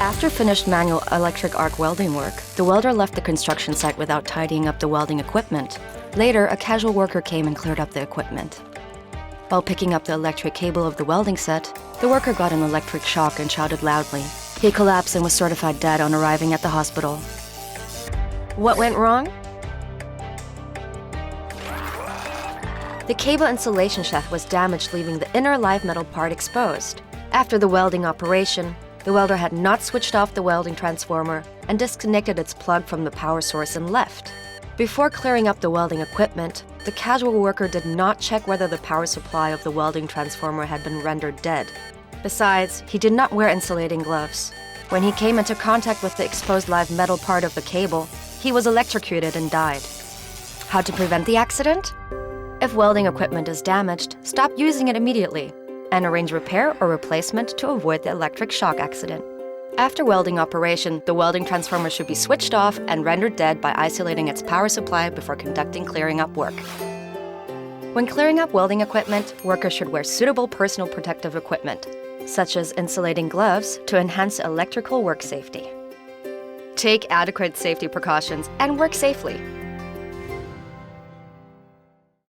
After finished manual electric arc welding work, the welder left the construction site without tidying up the welding equipment. Later, a casual worker came and cleared up the equipment. While picking up the electric cable of the welding set, the worker got an electric shock and shouted loudly. He collapsed and was certified dead on arriving at the hospital. What went wrong? The cable insulation shaft was damaged, leaving the inner live metal part exposed. After the welding operation, the welder had not switched off the welding transformer and disconnected its plug from the power source and left. Before clearing up the welding equipment, the casual worker did not check whether the power supply of the welding transformer had been rendered dead. Besides, he did not wear insulating gloves. When he came into contact with the exposed live metal part of the cable, he was electrocuted and died. How to prevent the accident? If welding equipment is damaged, stop using it immediately and arrange repair or replacement to avoid the electric shock accident. After welding operation, the welding transformer should be switched off and rendered dead by isolating its power supply before conducting clearing up work. When clearing up welding equipment, workers should wear suitable personal protective equipment, such as insulating gloves, to enhance electrical work safety. Take adequate safety precautions and work safely.